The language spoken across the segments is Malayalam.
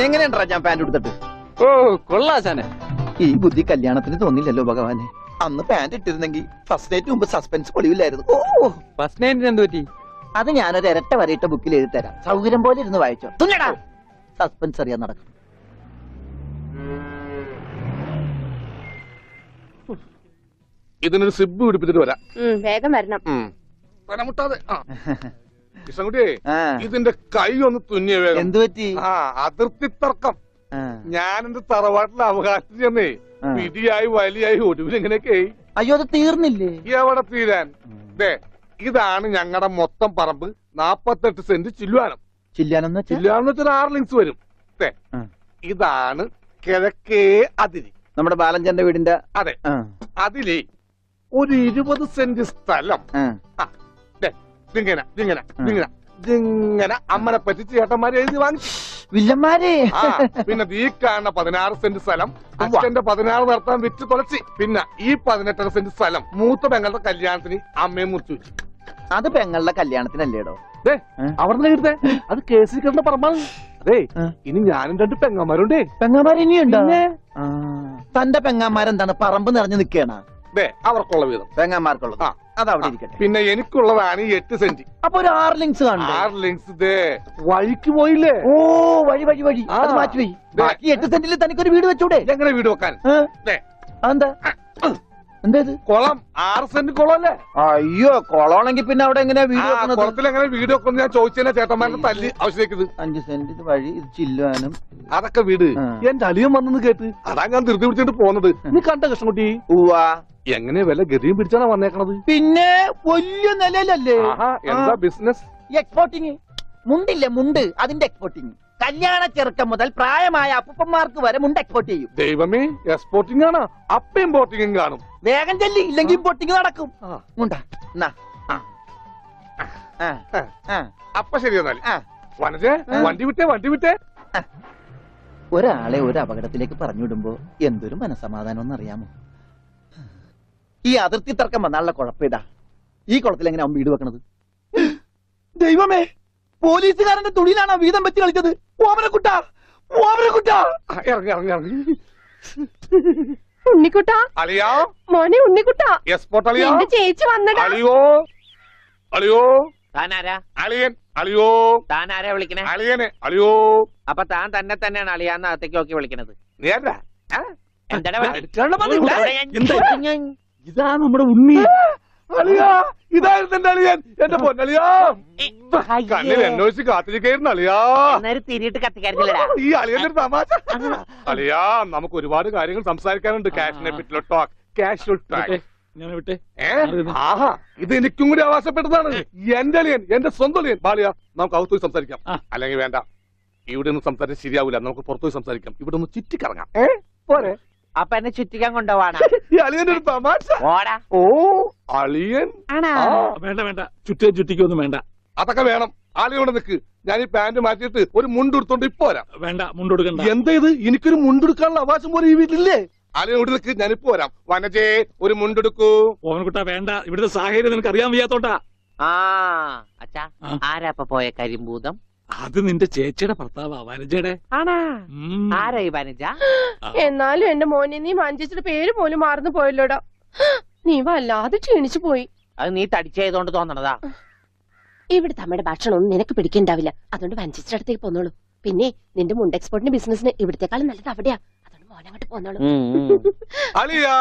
എങ്ങനെയുണ്ടാ ഞാൻ പാന്റ് എടുത്തിട്ട്? ഓ കൊള്ളാശാനെ. ഈ ബുദ്ധി കല്യാണത്തിന് തോന്നില്ലല്ലോ ഭഗവാനെ. അന്ന് പാന്റ് ഇട്ടിരുന്നെങ്കിൽ ഫസ്റ്റ് നൈറ്റ് മുമ്പ് സസ്പെൻസ് പൊളിവില്ലായിരുന്നു. ഓ ഫസ്റ്റ് നൈറ്റിന് എന്ത് പറ്റി? അത് ഞാനൊരു ഇരട്ട വരയിട്ട ബുക്കിൽ എഴുതി തരാം. സൗകര്യം പോലെ ഇരുന്ന് വായിച്ചോ. തുന്നടാ സസ്പെൻസ് അറിയാൻ നടക്കും. ഇതിനൊരു സിബ് പിടിപ്പിച്ചിട്ട് വരാം. വേഗം വരണം. മുട്ടാതെ. കൃഷ്ണൻകുട്ടിയെ ഇതിന്റെ കൈ ഒന്ന് തുന്നിയ വേഗം. എന്തു പറ്റി? അതിർത്തി തർക്കം. ഞാൻ എന്റെ തറവാട്ടിലെ അവകാശം ചെന്നേ പിടിയായി വലിയായി ഒടുവിൽ എങ്ങനെയൊക്കെ. അയ്യോ അത് തീർന്നില്ലേ? എവിടെ തീരാൻ. ഇതാണ് ഞങ്ങളുടെ മൊത്തം പറമ്പ്. 48 സെന്റ് ചില്ലുവാനം. ചില്ലാനെന്ന് ചില്ലുവാനം വെച്ചാൽ 6 ലിങ്സ് വരും. ഇതാണ് കിഴക്കേ അതിരി. നമ്മുടെ ബാലഞ്ചന്റെ വീടിന്റെ. അതെ. അതിലേ ഒരു 20 സെന്റ് സ്ഥലം ഇങ്ങനെ അമ്മനെ പറ്റി ചേട്ടന്മാരെ എഴുതി വാങ്ങിച്ചു. വില്ലന്മാരെ. പിന്നെ ഈ കാണുന്ന 16 സെന്റ് സ്ഥലം അച്ഛന്റെ 16 നടത്താൻ വിറ്റ് തുളച്ചി. പിന്നെ ഈ 18 സെന്റ് സ്ഥലം മൂത്ത പെങ്ങളുടെ കല്യാണത്തിന് അമ്മയെ മുറിച്ചു വെച്ചു. അത് പെങ്ങളുടെ കല്യാണത്തിനല്ലേടോ? അവിടെ കിട്ടേ അത് കേസിൽ കിടന്ന പറമ്പാണ്. അതെ ഇനി ഞാനും 2 പെങ്ങന്മാരുണ്ടേ. പെങ്ങന്മാർ ഇനിയുണ്ടോ? തന്റെ പെങ്ങന്മാരെന്താണ് പറമ്പ് നിറഞ്ഞു നിൽക്കണ? അവർക്കുള്ള വീതം പെങ്ങന്മാർക്കുള്ളത് അതവിടെ ഇരിക്കട്ടെ. പിന്നെ എനിക്കുള്ളതാണ് 8 സെന്റ്. അപ്പൊ ഒരു 6 ലിങ്സ് കാണും. 6 ലിങ്സ് വഴിക്ക് പോയില്ലേ? ഓ വഴി വഴി വഴി അത് മാറ്റി പോയി. ബാക്കി 8 സെന്റിൽ തനിക്കൊരു വീട് വെച്ചൂടെ? എങ്ങനെ വീട് വെക്കാൻ? എന്താ എന്തേത്? കുളം 6 സെന്റ് കുളം അല്ലേ? അയ്യോ കുളമാണെങ്കിൽ പിന്നെ അവിടെ എങ്ങനെയാ വീട് വെക്കുന്നത്? കുളത്തിൽ എങ്ങനെ വീട് വെക്കുന്നത് ഞാൻ ചോദിച്ചതിനെ ചേട്ടന്മാരുടെ തല്ലി ആവശ്യത്തേക്ക്. 5 സെന്റ് ഇത് വഴി ഇത് ചില്ലുവാനും അതൊക്കെ വീട്. എന്റെ അളിയൻ വന്നെന്ന് കേട്ട് അതാ ഞാൻ ധൃതി പിടിച്ചിട്ട് പോന്നത്. നീ കണ്ട കൃഷ്ണൻകുട്ടി? ഉവ്വാ. എങ്ങനെ വില ഗതിയും പിടിച്ചാണ് വന്നേക്കണത്? പിന്നെ വലിയ നിലയിലല്ലേ? എന്താ ബിസിനസ്? എക്സ്പോർട്ടിങ്. മുണ്ടില്ലേ മുണ്ട്, അതിന്റെ എക്സ്പോർട്ടിങ്. കല്യാണ ചെറുക്കം മുതൽ പ്രായമായ അപ്പൂപ്പന്മാർക്ക് വരെ മുണ്ട് എക്സ്പോർട്ട് ചെയ്യും. ദൈവമേ, എക്സ്പോർട്ടിംഗ് ആണ്. അപ്പ ഇമ്പോർട്ടിംഗും കാണും. വേഗം ചെല്ലി, ഇല്ലെങ്കിൽ ഇമ്പോർട്ടിംഗ് നടക്കും. മുണ്ടാ അപ്പ ശരി എന്നാൽ വനജേ വണ്ടി വിട്ടേ. ഒരാളെ ഒരു അപകടത്തിലേക്ക് പറഞ്ഞുവിടുമ്പോ എന്തൊരു മനസമാധാനം എന്നറിയാമോ? ഈ അതിർത്തി തർക്കം വന്നാലുള്ള കുഴപ്പമിതാ. ഈ കുളത്തിൽ എങ്ങനെ അവൻ വീട് വെക്കണത്? ദൈവമേ, പോലീസുകാരന്റെ തുണിയിലാണ് വീതം വെച്ച് കളിച്ചത്. ഓമനക്കുട്ട ഇറങ്ങി ഉണ്ണിക്കുട്ട അളിയാ, മോനെ ഉണ്ണിക്കുട്ട. എക്സ്പോർട്ട് അളിയാ. ചേച്ചി വന്നടാ. അളിയോ താനാരാ? അളിയൻ. അളിയോ താനാരാ വിളിക്കണേ? അളിയനെ. അളിയോ അപ്പൊ താൻ തന്നെ തന്നെയാണ് അളിയാന്ന് അകത്തേക്ക് നോക്കി വിളിക്കണത്? നേരാ. ഇതാ നമ്മുടെ ഉണ്ണി. അളിയാ, ഇതായിരുന്നു എന്റെ അളിയൻ. എന്റെ പൊന്നളിയാ, കണ്ണിൽ എന്നോച്ച് കാത്തിരിക്കായിരുന്നു അളിയാ. തിരിയിട്ട് കത്തിക്കാരില്ലടാ ഈ അളിയന്റെ തമാശ. അളിയാ, നമുക്ക് ഒരുപാട് കാര്യങ്ങൾ സംസാരിക്കാനുണ്ട്. കാഷിനെ പറ്റിയുള്ള ടോക്ക്, കാഷ്വൽ ടോക്ക്. ആഹാ, ഇത് എനിക്കും കൂടി അവകാശപ്പെട്ടതാണ്. എന്റെ അളിയൻ, എന്റെ സ്വന്തം അളിയൻ. ബാലിയ, നമുക്ക് അകത്ത് പോയി സംസാരിക്കാം. അല്ലെങ്കിൽ വേണ്ട, ഇവിടെ നിന്ന് സംസാരിച്ച് ശരിയാവില്ല. നമുക്ക് പുറത്തുപോയി സംസാരിക്കാം. ഇവിടെ ഒന്ന് ചുറ്റിക്കറങ്ങാം. പോരെ? അപ്പൊ എന്നെ ചുറ്റിക്കാൻ കൊണ്ടുപോവാണ്. ഈ അളിയന്റെ ഒരു തമാശ. ഓ അളിയൻ. വേണ്ട ചുറ്റിക്കൊന്നും വേണ്ട. അതൊക്കെ വേണം. ആളിയോടെ നിക്ക്. ഞാൻ ഈ പാന്റ് മാറ്റിയിട്ട് ഒരു മുണ്ടെടുത്തോണ്ട് ഇപ്പൊ വരാം. വേണ്ട, മുണ്ടെടുക്കണ്ട. എന്താ ഇത്? എനിക്കൊരു മുണ്ടെടുക്കാനുള്ള അവകാശം പോലെ ഈ വീട്ടിലില്ലേ? ആളിയോട് നിക്ക്, ഞാനിപ്പോ വരാം. വനജേ, ഒരു മുണ്ടെടുക്കൂ. ഓമനക്കുട്ടാ വേണ്ട, ഇവിടുത്തെ സാഹചര്യം നിനക്ക് അറിയാൻ വയ്യാത്തോട്ടാ. അച്ഛാ, ആരാ അപ്പൊ പോയ കരിമ്പൂതം? അത് നിന്റെ ചേച്ചിയുടെ ഭർത്താവാ, വനജയുടെ. ആരാ ഈ വനജ? എന്നാലും എന്റെ മോനെ നീ മഞ്ചേച്ചിയുടെ പേര് പോലും മാറുന്നു പോയല്ലോടാ. നീ വല്ലാതെ ക്ഷീണിച്ചു പോയി. അത് നീ തടിച്ചതുകൊണ്ട് തോന്നണതാ. ഇവിടുത്തെ അമ്മയുടെ ഭക്ഷണം ഒന്നും നിനക്ക് പിടിക്കണ്ടാവില്ല. അതുകൊണ്ട് മഞ്ചേച്ചിയുടെ അടുത്തേക്ക് പോന്നോളൂ. പിന്നെ നിന്റെ മുണ്ട് എക്സ്പോർട്ടിന്റെ ബിസിനസിന് ഇവിടത്തെക്കാളും നല്ലത് അവിടെയാ. അതുകൊണ്ട് മോനങ്ങോട്ട് പോന്നോളൂ. അളിയാ,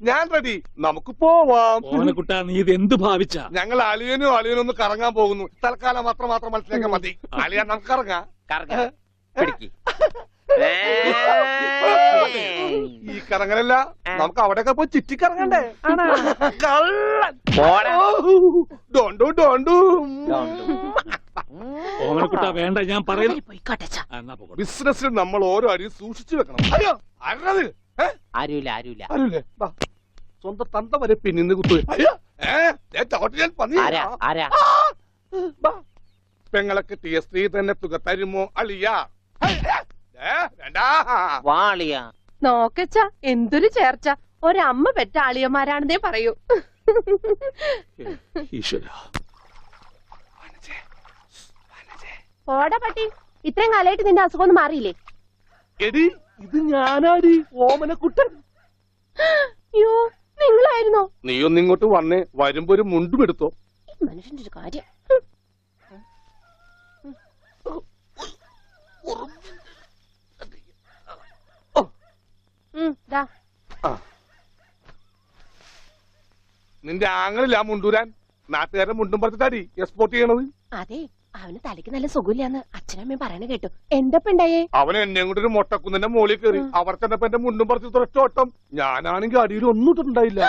ഞാൻ റെഡി. നമുക്ക് പോവാം. ഓമനക്കുട്ടാ, നീ ഇത് എന്ത് ഭാവിച്ച? ഞങ്ങൾ അളിയനും ഒന്ന് കറങ്ങാൻ പോകുന്നു. തൽക്കാലം മാത്രം മനസ്സിലാക്കാൻ മതി. അളിയ, നമുക്ക് കറങ്ങാം. ഈ കറങ്ങലല്ല, നമുക്ക് അവിടെയൊക്കെ പോയി ചുറ്റിക്കറങ്ങണ്ടേ? ഓമനക്കുട്ടാ വേണ്ട, ഞാൻ പറയുന്നു. ബിസിനസ്സിൽ നമ്മൾ ഓരോ അടിയും സൂക്ഷിച്ചു വെക്കണം. അയ്യോ, ആരുമില്ല. സ്വന്തം തന്ത വരെ പിന്നിന്ന് കുത്തു. പെങ്ങളൊക്കെ ടി സ്ത്രീ തന്നെ തുക തരുമോ അളിയാ? നോക്കച്ച, എന്തൊരു ചേർച്ച. ഒരമ്മ പെറ്റ ആളിയന്മാരാണെന്നേ പറയൂ. ഓടാ പട്ടി, ഇത്രയും കാലമായിട്ട് നിന്റെ അസുഖം ഒന്നും മാറിയില്ലേ? എടി ഇത് ഞാനാടി ഓമനക്കുട്ടൻ. അയ്യോ, നിങ്ങളായിരുന്നോ? നീ ഒന്നിങ്ങോട്ട് വന്നേ, വരുമ്പോ ഒരു മുണ്ടും എടുത്തോ. ഈ മനുഷ്യന്റെ ഒരു കാര്യം. ദാ. നിന്റെ ആങ്ങളില്ല മുണ്ടൂരാൻ. നാട്ടുകാരൻ മുണ്ടും പറിച്ചിട്ടാടി എക്സ്പോർട്ട് ചെയ്യണത്. അതെ, അവന് തലയ്ക്ക് നല്ല സുഖമില്ലാന്ന് അച്ഛനമ്മയും പറയണ കേട്ടു. എന്തപ്പ ഉണ്ടായേ? അവൻ എന്നെ കൊണ്ട് ഒരു മൊട്ടക്കുന്നിന്റെ മോളിൽ കയറി. അവർ ചെന്നപ്പോ എന്റെ മുണ്ടും പറിച്ച് തുറച്ചോട്ടം. ഞാനാണെങ്കിൽ അടിയിൽ ഒന്നും ഇട്ടിട്ടുണ്ടായില്ല.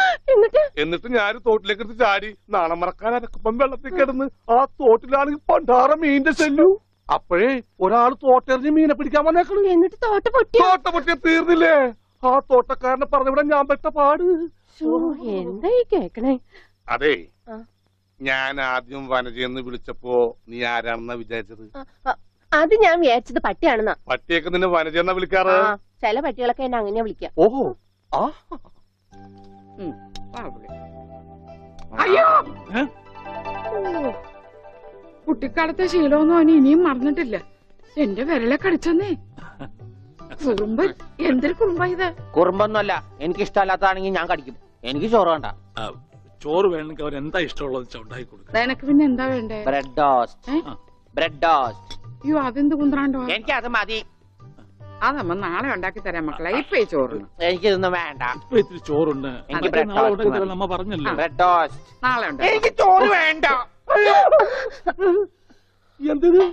എന്നിട്ട് ഞാൻ തോട്ടിലേക്ക് എടുത്ത് ചാടി. നാണം മറക്കാൻ അരക്കപ്പം വെള്ളത്തിൽ കിടന്ന് ആ തോട്ടിലാണെങ്കിൽ പണ്ടാറ മീനിന്റെ ചെല്ലു. അപ്പോഴേ ഒരാൾ തോട്ടെറിഞ്ഞ് മീനെ പിടിക്കാൻ വന്നേക്കണു. എന്നിട്ട് തോട്ട പൊട്ടിയ തീർന്നില്ലേ? ആ തോട്ടക്കാരനെ പറഞ്ഞവിടെ ഞാൻ പെട്ട പാട്. എന്തായി കേക്കണേ? അതെ, ആ. ഞാൻ ആദ്യം വനജയെന്ന് വിളിച്ചപ്പോ നീ ആരാണെന്നാ വിചാരിച്ചത്? അത് ഞാൻ വിചാരിച്ചത് പട്ടിയാണെന്നാ. പട്ടിയൊക്കെ നിന്നെ വനജയെന്നാ വിളിക്കാറ്? ചില പട്ടികളൊക്കെ എന്നെ അങ്ങനെയാ വിളിക്കാം. ഓഹോ. ആ അയ്യോ, കുട്ടിക്കാലത്തെ ശീലമൊന്നും അവന് ഇനിയും മറന്നിട്ടില്ല. എന്റെ വിരലെ കടിച്ചെന്നേ. കുറുമ്പ്, എന്തൊരു കുറുമ്പ ഇത്? കുറുമ്പൊന്നുമല്ല, എനിക്ക് ഇഷ്ടമല്ലാത്തതാണെങ്കിൽ ഞാൻ കടിക്കും. എനിക്ക് ചോറ് വേണ്ട. ചോറ് വേണമെങ്കിൽ അവർ എന്താ ഇഷ്ടമുള്ളത് വെച്ചാൽ ഉണ്ടാക്കി കൊടുക്കുക. നിനക്ക് പിന്നെ എന്താ വേണ്ടേ? Bread toast. Bread toast. അയ്യോ, അതെന്ത് കുന്ത്രാണ്ടോ? എനിക്ക് അത് മതി. അതമ്മ നാളെ ഉണ്ടാക്കി തരാം മക്കളെ. ഇപ്പൊ ഈ ചോറ് എനിക്കിതൊന്നും വേണ്ട. ഇപ്പൊ ഇത്തിരി ചോറുണ്ട്. എനിക്ക് അതൊക്കെ bread നാളെ toast ഉണ്ടാക്കി മതി. തരാം, നമ്മ പറഞ്ഞല്ലോ. Bread toast. നാളെ ഉണ്ടാക്കി. എനിക്ക് ചോറ് വേണ്ട. എന്തിന്?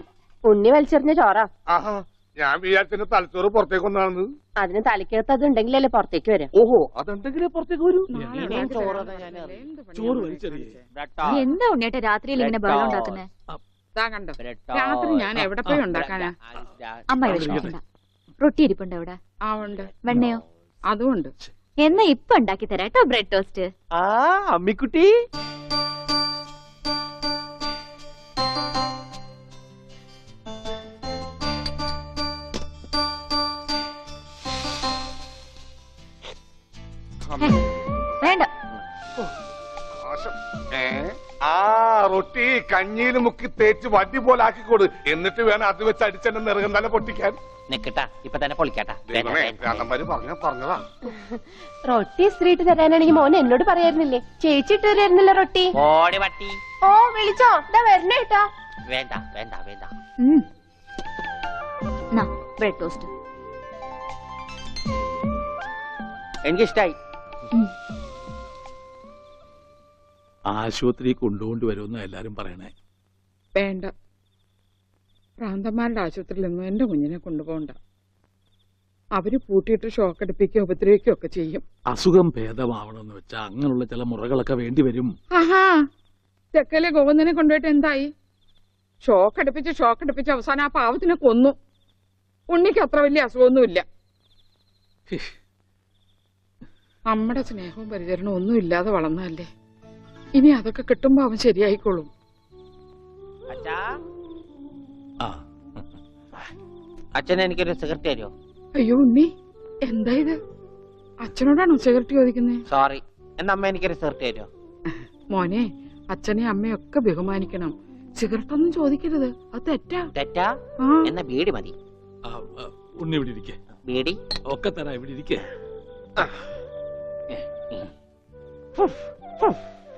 ഉണ്ണി വലിച്ചെറിഞ്ഞ ചോറാ. ആഹാ, ഞാൻ വിചാരിച്ചെന്റെ തലച്ചോറ് പുറത്തേക്ക് ഒന്നാണെന്ന്. അതിന് തലയ്ക്കകത്ത് അത് ഉണ്ടെങ്കിലല്ലേ പുറത്തേക്ക് വരാം. ഓഹോ, അതെന്തെങ്കിലും പുറത്തേക്ക് വരൂ. നാളെ ഇനിയും ഉണ്ടാക്കി ചോറ് തരാം. തന്നെ ഞാൻ എന്ത് പണിയാ ചോറ് മോനെ വലിച്ചെറിയേ. കാണിച്ചേ? Bread toast. എന്താ ഉണ്ണിയേട്ടാ രാത്രിയിൽ ഇങ്ങനെ ബഹളം ഉണ്ടാക്കുന്നേ? ദാ കണ്ടോ, ബ്രെഡ് രാത്രി ടോസ്റ്റ്. ഞാൻ എവിടെ പോയി ഉണ്ടാക്കാനാ? അമ്മ വിഷമിക്കണ്ട. റൊട്ടി ഇരിപ്പുണ്ടോ ഇവിടെ? ആ ഉണ്ട്, വെണ്ണയോ? അതും ഉണ്ട്. എന്നാ ഇപ്പൊ ഉണ്ടാക്കി തരാം കേട്ടോ ബ്രെഡ് ടോസ്റ്റ്. ആ അമ്മിക്കുട്ടി, വേണ്ട. ആ റൊട്ടി കഞ്ഞിയിൽ മുക്കി തേച്ച് വടി പോലെ ആക്കിക്കോട്. എന്നിട്ട് വേണം അത് വെച്ച് അടിച്ചെന്നെ നിറകം തന്നെ പൊട്ടിക്കാൻ. നിക്കട്ടാ, ഇപ്പൊ തന്നെ പൊളിക്കട്ടാ. ദൈവമേ, പറഞ്ഞതാ. റൊട്ടി സ്ത്രീട്ട് തരാനാണെങ്കിൽ മോൻ എന്നോട് പറയായിരുന്നില്ലേ? ചേച്ചി ഇട്ട് തരായിരുന്നില്ല റൊട്ടി. ഓടി പട്ടി. ഓ, വിളിച്ചോ? ഇതാ വരണേട്ടാ. വേണ്ട വേണ്ട വേണ്ട. Bread toast. എനിക്കിഷ്ടായി. ആശുപത്രി കൊണ്ടുകൊണ്ട് വരുമെന്ന് എല്ലാരും പറയണേ. വേണ്ട, പ്രാന്തന്മാരുടെ ആശുപത്രിയിൽ നിന്നും എന്റെ കുഞ്ഞിനെ കൊണ്ടുപോകണ്ട. അവര് പൂട്ടിയിട്ട് ഷോക്ക് അടിപ്പിക്കുകയോ ഉപദ്രവിക്കുകയോ ഒക്കെ ചെയ്യും. അസുഖം ഭേദമാവണമെന്ന് വെച്ചാൽ അങ്ങനെയുള്ള ചില മുറകളൊക്കെ വേണ്ടി വരും. ആഹാ, തെക്കലെ ഗോവിന്ദനെ കൊണ്ടുപോയിട്ട് എന്തായി? ഷോക്ക് അടുപ്പിച്ച് അവസാനം ആ പാവത്തിനെ കൊന്നു. ഉണ്ണിക്ക് അത്ര വലിയ അസുഖമൊന്നുമില്ല. നമ്മുടെ സ്നേഹവും പരിചരണവും ഒന്നും ഇല്ലാതെ വളർന്നതല്ലേ. ഇനി അതൊക്കെ കിട്ടുമ്പോ അവൻ ശരിയായിക്കോളും. അച്ഛാ, ആ അച്ഛൻ എനിക്കൊരു സിഗരറ്റ് തരുമോ? അയ്യോ ഉണ്ണി, എന്താ ഇത്? അച്ഛനോടാണോ സിഗരറ്റ് ചോദിക്കുന്നേ? സോറി, എന്നാ അമ്മ എനിക്കൊരു സിഗരറ്റ് തരുമോ? മോനെ, അച്ഛനെ അമ്മയൊക്കെ ബഹുമാനിക്കണം. സിഗരറ്റ് ഒന്നും ചോദിക്കരുത്, അത് തെറ്റാ. തെറ്റാ? ആ, എന്നാ ബീഡി മതി. ഉണ്ണി ഇവിടെ ഇരിക്കേ. ബീഡി ഒക്കെ തരാം, ഇവിടെ ഇരിക്കേ.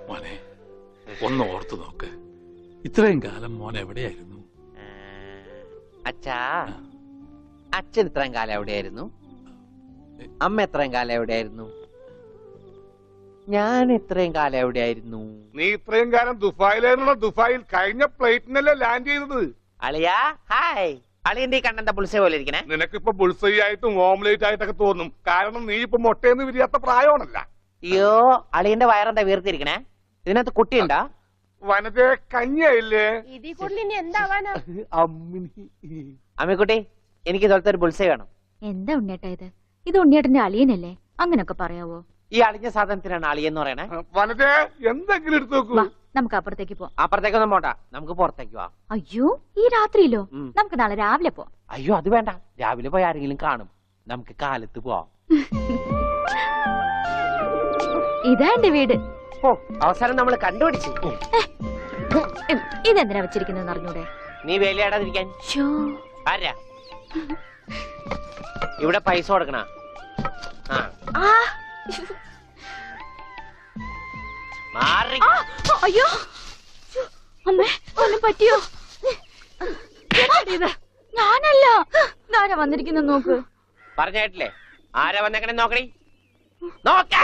മോനെ, ഒന്ന് ഓർത്തു നോക്ക്. ഇത്രയും കാലം മോൻ എവിടെയായിരുന്നു? അച്ഛാ, അച്ഛൻ ഇത്രയും കാലം എവിടെയായിരുന്നു? അമ്മ എത്രയും കാലം എവിടെയായിരുന്നു? ഞാൻ ഇത്രയും കാലം എവിടെയായിരുന്നു? നീ ഇത്രയും കാലം ദുബായിലായിരുന്നുള്ള. ദുബായിൽ കഴിഞ്ഞ പ്ലേറ്റിനല്ലേ ലാൻഡ് ചെയ്തത്. അളിയാ ഹായ്. അളിയന്റെ ഈ കണ്ണെന്താ പുളിസ പോലെ ഇരിക്കണേ? നിനക്കിപ്പോ ബുൾസൈ ആയിട്ടും ഓംലേറ്റ് ആയിട്ടൊക്കെ തോന്നും. കാരണം നീ ഇപ്പൊ മുട്ടയെന്ന് വിരിയാത്ത പ്രായമാണല്ല. അയ്യോ, അളിയന്റെ വയറെന്താ വീർത്തിരിക്കണേ? ഇതിനകത്ത് കുട്ടിയുണ്ടാ? വനജെ കഞ്ഞിയായില്ലേ? ഇതിൽ കൂടുതൽ ഇനി എന്താവാനാ? അമ്മിക്കുട്ടി, എനിക്ക് ഇതുപോലത്തെ ഒരു ബുൾസൈ വേണം. എന്താ ഉണ്ണിയേട്ടാ ഇത്? ഇത് ഉണ്ണിയേട്ടന്റെ അളിയനല്ലേ? അങ്ങനൊക്കെ പറയാവോ? ഈ അളിഞ്ഞ സാധനത്തിനാണ് അളിയെന്ന് പറയണേ. വനജെ എന്തെങ്കിലും എടുത്തു നോക്കൂ. വാ, നമുക്ക് അപ്പുറത്തേക്ക് പോവാം. അപ്പുറത്തേക്കൊന്നും പോണ്ട, നമുക്ക് പുറത്തേക്ക് പോവാം. അയ്യോ, ഈ രാത്രിയിലോ? ഉം. നമുക്ക് നാളെ രാവിലെ പോവാം. അയ്യോ, അത് വേണ്ട. രാവിലെ പോയി ആരെങ്കിലും കാണും. നമുക്ക് കാലത്ത് പോവാം. ഇതാ എന്റെ വീട്. ഓ, അവസാനം നമ്മൾ കണ്ടുപിടിച്ചു. ഇതെന്തിനാ വെച്ചിരിക്കുന്നത് അറിഞ്ഞൂടെ? നീ വേലയാടാതിരിക്കാൻ. ഷോ, ആരാ ഇവിടെ പൈസ കൊടുക്കണ? മാറി. അയ്യോ അമ്മേ ഒന്നും പറ്റിയോ? ഞാനല്ല, ഇതാരാ വന്നിരിക്കുന്ന നോക്ക്. പറഞ്ഞിട്ടില്ലേ ആരാ വന്നേക്കണേ നോക്കണേ. നോക്കാം.